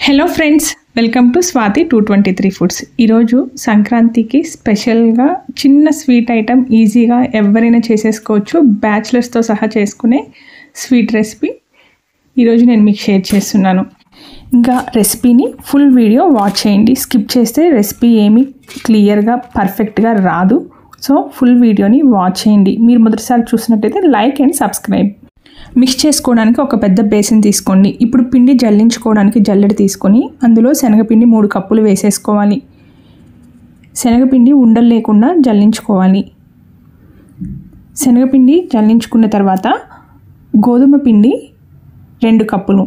Hello friends, welcome to Swathi 223 foods. ఈరోజు సంక్రాంతికి స్పెషల్గా చిన్న స్వీట్ ఐటమ్ ఈజీగా ఎవరైనా చేసేసుకోవచ్చు. బ్యాచిలర్స్తో సహా చేసుకునే స్వీట్ రెసిపీ ఈరోజు నేను మీకు షేర్ చేస్తున్నాను. ఇంకా రెసిపీని ఫుల్ వీడియో వాచ్ చేయండి. స్కిప్ చేస్తే రెసిపీ ఏమీ క్లియర్గా పర్ఫెక్ట్గా రాదు. సో ఫుల్ వీడియోని వాచ్ చేయండి. మీరు మొదటిసారి చూసినట్టయితే లైక్ అండ్ సబ్స్క్రైబ్. మిక్స్ చేసుకోవడానికి ఒక పెద్ద బేసిన్ తీసుకోండి. ఇప్పుడు పిండి జల్లించుకోవడానికి జల్లెడ తీసుకొని అందులో శనగపిండి 3 కప్పులు వేసేసుకోవాలి. శనగపిండి ఉండలు లేకుండా జల్లించుకోవాలి. శనగపిండి జల్లించుకున్న తర్వాత గోధుమ పిండి 2 కప్పులు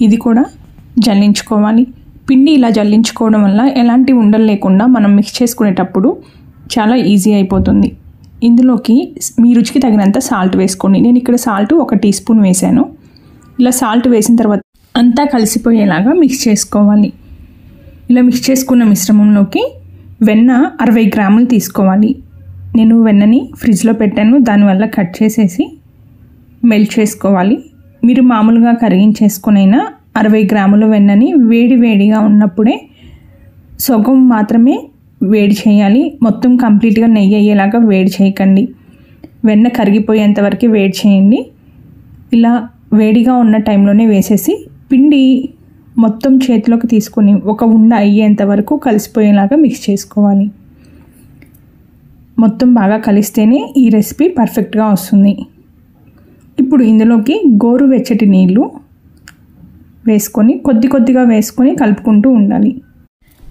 ఇది కూడా జల్లించుకోవాలి. పిండి ఇలా జల్లించుకోవడం వల్ల ఎలాంటి ఉండలు లేకుండా మనం మిక్స్ చేసుకునేటప్పుడు చాలా ఈజీ అయిపోతుంది. ఇందులోకి మీ రుచికి తగినంత సాల్ట్ వేసుకోండి. నేను ఇక్కడ సాల్ట్ 1 టీ స్పూన్ వేసాను. ఇలా సాల్ట్ వేసిన తర్వాత అంతా కలిసిపోయేలాగా మిక్స్ చేసుకోవాలి. ఇలా మిక్స్ చేసుకున్న మిశ్రమంలోకి వెన్న 60 గ్రాములు తీసుకోవాలి. నేను వెన్నని ఫ్రిడ్జ్లో పెట్టాను, దానివల్ల కట్ చేసేసి మెల్ట్ చేసుకోవాలి. మీరు మామూలుగా కరిగించేసుకునైనా 60 గ్రాముల వెన్నని వేడిగా ఉన్నప్పుడే సగం మాత్రమే వేడి చేయాలి. మొత్తం కంప్లీట్గా నెయ్యి అయ్యేలాగా వేడి చేయకండి. వెన్న కరిగిపోయేంత వరకు వేడి చేయండి. ఇలా వేడిగా ఉన్న టైంలోనే వేసేసి పిండి మొత్తం చేతిలోకి తీసుకొని ఒక ఉండ అయ్యేంత వరకు కలిసిపోయేలాగా మిక్స్ చేసుకోవాలి. మొత్తం బాగా కలిస్తేనే ఈ రెసిపీ పర్ఫెక్ట్గా వస్తుంది. ఇప్పుడు ఇందులోకి గోరువెచ్చటి నీళ్ళు వేసుకొని కొద్దిగా వేసుకొని కలుపుకుంటూ ఉండాలి.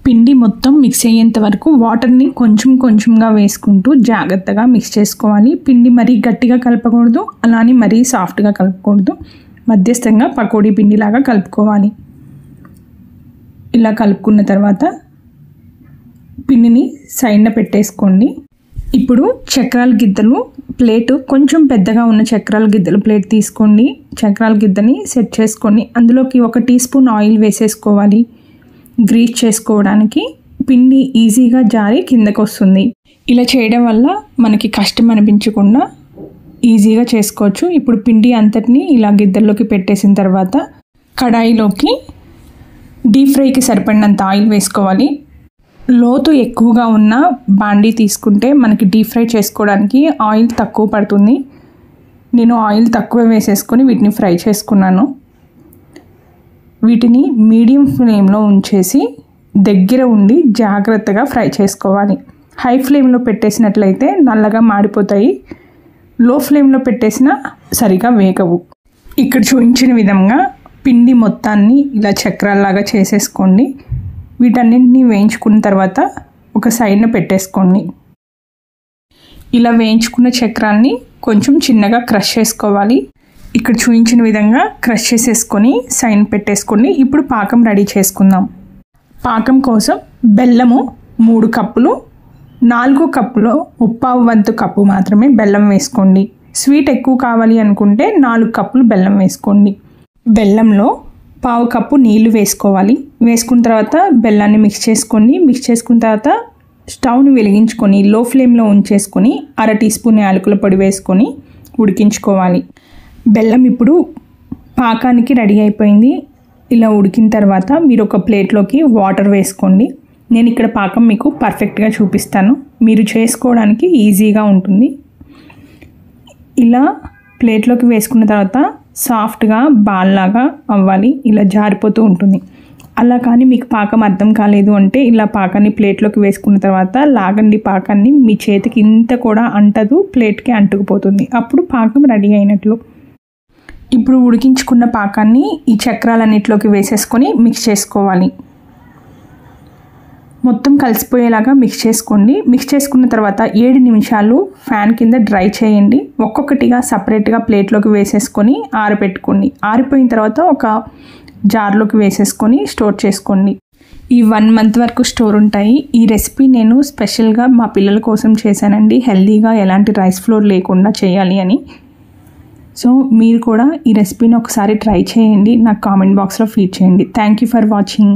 పిండి మొత్తం మిక్స్ అయ్యేంత వరకు వాటర్ని కొంచెంగా వేసుకుంటూ జాగ్రత్తగా మిక్స్ చేసుకోవాలి. పిండి మరీ గట్టిగా కలపకూడదు, అలానే మరీ సాఫ్ట్గా కలపకూడదు. మధ్యస్థంగా పకోడీ పిండిలాగా కలుపుకోవాలి. ఇలా కలుపుకున్న తర్వాత పిండిని సైడ్న పెట్టేసుకోండి. ఇప్పుడు చక్రాల గిద్దలు ప్లేటు కొంచెం పెద్దగా ఉన్న చక్రాల గిద్దలు ప్లేట్ తీసుకోండి. చక్రాల గిద్దని సెట్ చేసుకొని అందులోకి 1 టీ స్పూన్ ఆయిల్ వేసేసుకోవాలి. గ్రీస్ చేసుకోవడానికి పిండి ఈజీగా జారి కిందకు వస్తుంది. ఇలా చేయడం వల్ల మనకి కష్టం అనిపించకుండా ఈజీగా చేసుకోవచ్చు. ఇప్పుడు పిండి అంతటిని ఇలా గిద్దల్లోకి పెట్టేసిన తర్వాత కడాయిలోకి డీప్ ఫ్రైకి సరిపడినంత ఆయిల్ వేసుకోవాలి. లోతు ఎక్కువగా ఉన్న బాండీ తీసుకుంటే మనకి డీప్ ఫ్రై చేసుకోవడానికి ఆయిల్ తక్కువ పడుతుంది. నేను ఆయిల్ తక్కువ వేసేసుకొని వీటిని ఫ్రై చేసుకున్నాను. వీటిని మీడియం ఫ్లేమ్లో ఉంచేసి దగ్గర ఉండి జాగ్రత్తగా ఫ్రై చేసుకోవాలి. హై ఫ్లేమ్లో పెట్టేసినట్లయితే నల్లగా మాడిపోతాయి. లో ఫ్లేమ్లో పెట్టేసిన సరిగా వేగవు. ఇక్కడ చూపించిన విధంగా పిండి మొత్తాన్ని ఇలా చక్రాల్లాగా చేసేసుకోండి. వీటన్నింటినీ వేయించుకున్న తర్వాత ఒక సైడ్న పెట్టేసుకోండి. ఇలా వేయించుకున్న చక్రాల్ని కొంచెం చిన్నగా క్రష్ చేసుకోవాలి. ఇక్కడ చూపించిన విధంగా క్రష్ చేసేసుకొని సైడ్ పెట్టేసుకోండి. ఇప్పుడు పాకం రెడీ చేసుకుందాం. పాకం కోసం బెల్లము 3 కప్పులు, 4 కప్పులో 1/4 వంతు కప్పు మాత్రమే బెల్లం వేసుకోండి. స్వీట్ ఎక్కువ కావాలి అనుకుంటే 4 కప్పులు బెల్లం వేసుకోండి. బెల్లంలో 1/4 కప్పు నీళ్లు వేసుకోవాలి. వేసుకున్న తర్వాత బెల్లాన్ని మిక్స్ చేసుకోండి. మిక్స్ చేసుకున్న తర్వాత స్టవ్ని వెలిగించుకొని లో ఫ్లేమ్లో ఉంచేసుకొని 1/2 టీ స్పూన్ యాలకుల పొడి వేసుకొని ఉడికించుకోవాలి. బెల్లం ఇప్పుడు పాకానికి రెడీ అయిపోయింది. ఇలా ఉడికిన తర్వాత మీరు ఒక ప్లేట్లోకి వాటర్ వేసుకోండి. నేను ఇక్కడ పాకం మీకు పర్ఫెక్ట్గా చూపిస్తాను, మీరు చేసుకోవడానికి ఈజీగా ఉంటుంది. ఇలా ప్లేట్లోకి వేసుకున్న తర్వాత సాఫ్ట్గా బాల్ లాగా అవ్వాలి. ఇలా జారిపోతూ ఉంటుంది. అలా కానీ మీకు పాకం అర్థం కాలేదు అంటే ఇలా పాకాన్ని ప్లేట్లోకి వేసుకున్న తర్వాత లాగండి. పాకాన్ని మీ చేతికి ఇంత కూడా అంటదు, ప్లేట్కి అంటుకుపోతుంది. అప్పుడు పాకం రెడీ అయినట్లు. ఇప్పుడు ఉడికించుకున్న పాకాన్ని ఈ చక్రాలన్నిటిలోకి వేసేసుకొని మిక్స్ చేసుకోవాలి. మొత్తం కలిసిపోయేలాగా మిక్స్ చేసుకోండి. మిక్స్ చేసుకున్న తర్వాత 7 నిమిషాలు ఫ్యాన్ కింద డ్రై చేయండి. ఒక్కొక్కటిగా సపరేట్గా ప్లేట్లోకి వేసేసుకొని ఆరబెట్టుకోండి. ఆరిపోయిన తర్వాత ఒక జార్లోకి వేసేసుకొని స్టోర్ చేసుకోండి. ఈ 1 మంత్ వరకు స్టోర్ ఉంటాయి. ఈ రెసిపీ నేను స్పెషల్గా మా పిల్లల కోసం చేశానండి. హెల్తీగా ఎలాంటి రైస్ ఫ్లోర్ లేకుండా చేయాలి అని. సో మీరు కూడా ఈ రెసిపీని ఒకసారి ట్రై చేయండి. నాకు కామెంట్ బాక్స్లో ఫీడ్ చేయండి. Thank you for watching.